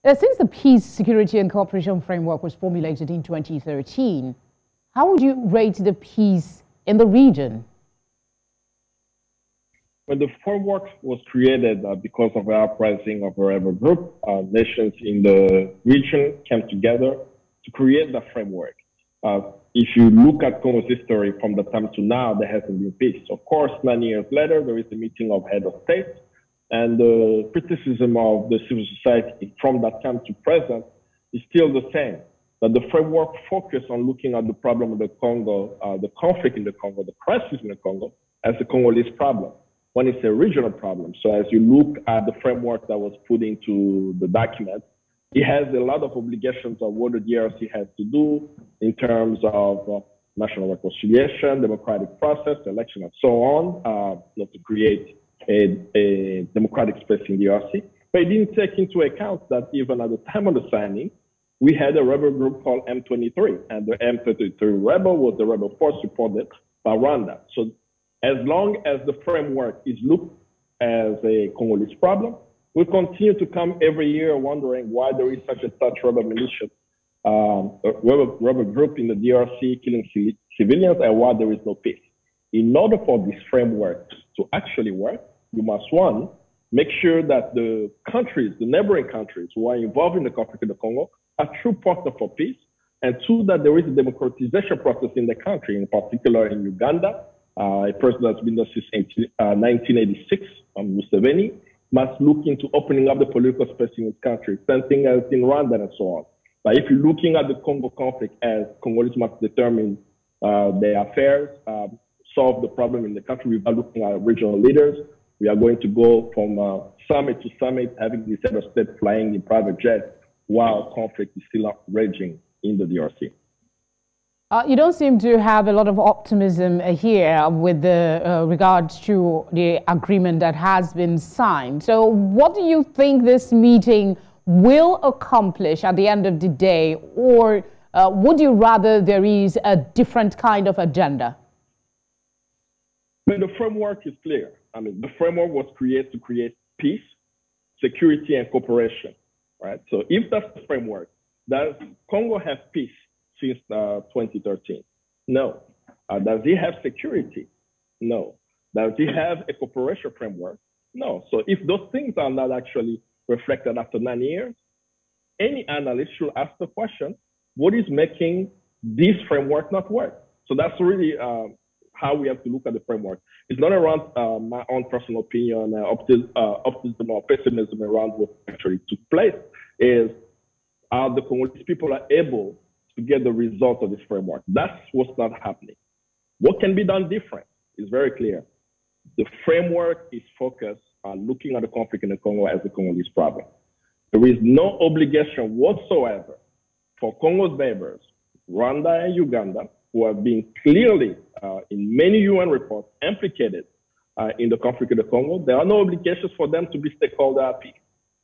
Since the Peace, Security and Cooperation Framework was formulated in 2013, how would you rate the peace in the region? When the framework was created because of the uprising of a rebel group, nations in the region came together to create the framework. If you look at Congo's history from the time to now, there hasn't been peace. Of course, 9 years later, there is a meeting of head of state, and the criticism of the civil society from that time to present is still the same. That the framework focused on looking at the problem of the Congo, the conflict in the Congo, the crisis in the Congo, as a Congolese problem, when it's a regional problem. So as you look at the framework that was put into the document, it has a lot of obligations of what the DRC has to do in terms of national reconciliation, democratic process, election, and so on, to create a democratic space in the DRC. But it didn't take into account that even at the time of the signing, we had a rebel group called M23, and the M23 rebel was the rebel force supported by Rwanda. So as long as the framework is looked as a Congolese problem, we continue to come every year wondering why there is such rebel militia, rebel group in the DRC killing civilians, and why there is no peace. In order for this framework to actually work, you must, one, make sure that the countries, the neighboring countries who are involved in the conflict in the Congo are true partners for peace, and two, that there is a democratization process in the country, in particular in Uganda, a president that's been there since 1986, Musavuli, must look into opening up the political space in his country, same thing as in Rwanda and so on. But if you're looking at the Congo conflict as Congolese must determine their affairs, solve the problem in the country without looking at regional leaders, we are going to go from summit to summit, having the head of state flying in private jets while conflict is still raging in the DRC. You don't seem to have a lot of optimism here with the regards to the agreement that has been signed. So what do you think this meeting will accomplish at the end of the day, or would you rather there is a different kind of agenda? I mean, the framework is clear. I mean, the framework was created to create peace, security, and cooperation, right? So if that's the framework, does Congo have peace since 2013? No. Does he have security? No. Does he have a cooperation framework? No. So if those things are not actually reflected after 9 years, any analyst should ask the question, what is making this framework not work? So that's really how we have to look at the framework. It's not around my own personal opinion, optimism or pessimism around what actually took place. Is are the Congolese people are able to get the result of this framework? That's what's not happening. What can be done different is very clear. The framework is focused on looking at the conflict in the Congo as a Congolese problem. There is no obligation whatsoever for Congo's neighbors, Rwanda and Uganda, who have been clearly in many UN reports implicated in the conflict in the Congo. There are no obligations for them to be stakeholder happy.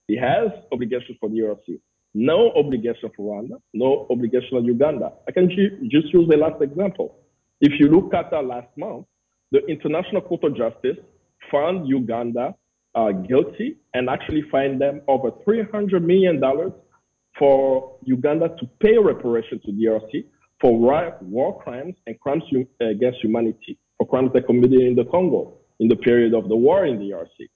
It has obligations for the DRC. No obligation for Rwanda, no obligation on Uganda. I can just use the last example. If you look at last month, the International Court of Justice found Uganda guilty and actually fined them over $300 million for Uganda to pay reparation to DRC for war crimes and crimes against humanity, for crimes they committed in the Congo in the period of the war in the DRC.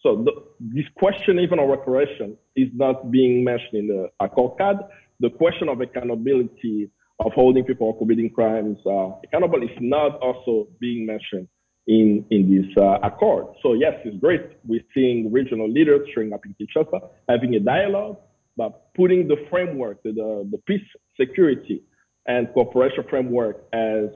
So this question, even of reparation, is not being mentioned in the Accord card. The question of accountability, of holding people committing crimes accountable, is not also being mentioned in this accord. So yes, it's great. We're seeing regional leaders showing up in Kinshasa, having a dialogue, but putting the framework, the peace, security, and cooperation framework as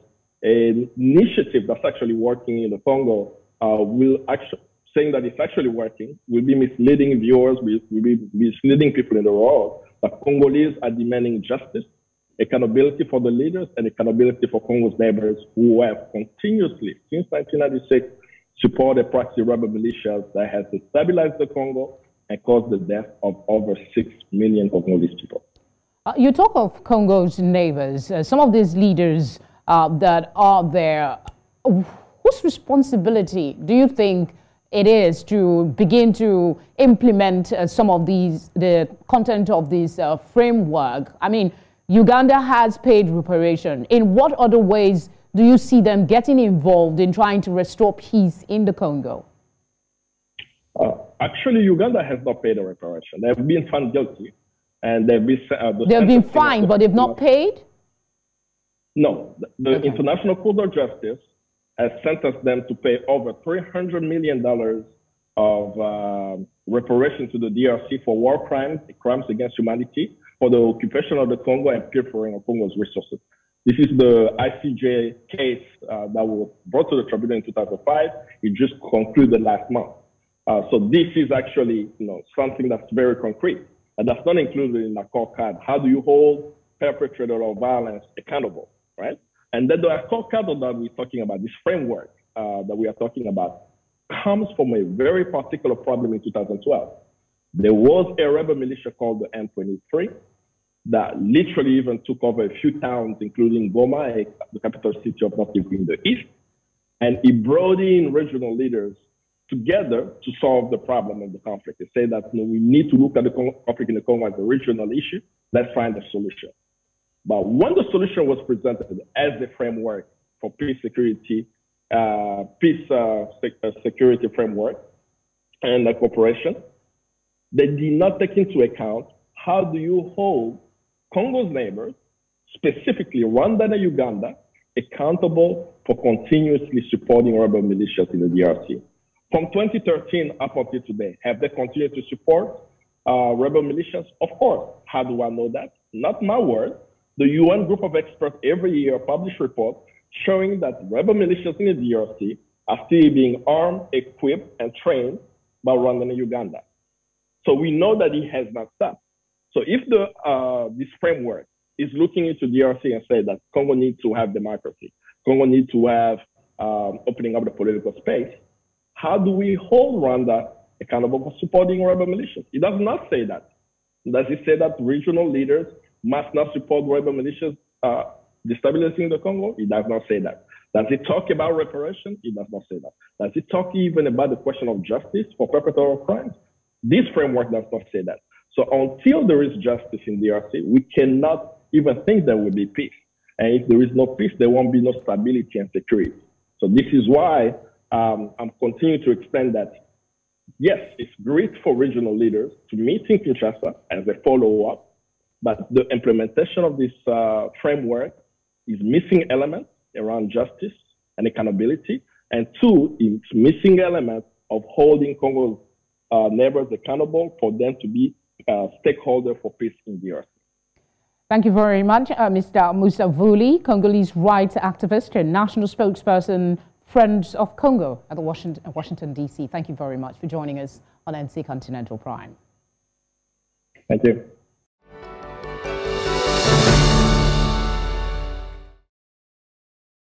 an initiative that's actually working in the Congo will actually, saying that it's actually working, will be misleading viewers, will be misleading people in the world. That Congolese are demanding justice, accountability for the leaders, and accountability for Congo's neighbors who have continuously, since 1996, supported proxy rebel militias that has destabilized the Congo and caused the death of over 6 million Congolese people. You talk of Congo's neighbors, some of these leaders that are there. Whose responsibility do you think it is to begin to implement some of the content of this framework? I mean, Uganda has paid reparation. In what other ways do you see them getting involved in trying to restore peace in the Congo? Actually, Uganda has not paid a reparation. They've been found guilty, and they've been fined, but they've not paid? No. The International Court of Justice has sentenced them to pay over $300 million of reparation to the DRC for war crimes, crimes against humanity, for the occupation of the Congo and pilfering of Congo's resources. This is the ICJ case that was brought to the tribunal in 2005. It just concluded last month. So this is actually, something that's very concrete, and that's not included in the court card. How do you hold perpetrators of violence accountable, right? And then the court card that we're talking about, this framework that we are talking about, comes from a very particular problem in 2012. There was a rebel militia called the M23 that literally even took over a few towns, including Goma, the capital city of North Kivu in the east, and it brought in regional leaders together to solve the problem of the conflict. They say that we need to look at the conflict in the Congo as a regional issue. Let's find a solution. But when the solution was presented as a framework for peace, security, security framework and cooperation, they did not take into account how do you hold Congo's neighbors, specifically Rwanda and Uganda, accountable for continuously supporting rebel militias in the DRC. From 2013 up until today, have they continued to support rebel militias? Of course. How do I know that? Not my word. The UN group of experts every year publish reports showing that rebel militias in the DRC are still being armed, equipped, and trained by Rwanda and Uganda. So we know that it has not stopped. So if this framework is looking into DRC and say that Congo needs to have democracy, Congo needs to have opening up the political space, how do we hold Rwanda accountable for supporting rebel militias? It does not say that. Does it say that regional leaders must not support rebel militias destabilizing the Congo? It does not say that. Does it talk about reparation? It does not say that. Does it talk even about the question of justice for perpetrators of crimes? This framework does not say that. So until there is justice in DRC, we cannot even think there will be peace. And if there is no peace, there won't be no stability and security. So this is why I'm continuing to explain that, yes, it's great for regional leaders to meet in Kinshasa as a follow-up, but the implementation of this framework is missing elements around justice and accountability. And two, it's missing elements of holding Congo's neighbors accountable for them to be stakeholders for peace in DRC. Thank you very much, Mr. Musavuli, Congolese rights activist and national spokesperson, Friends of Congo at the Washington, D.C. Thank you very much for joining us on NC Continental Prime. Thank you.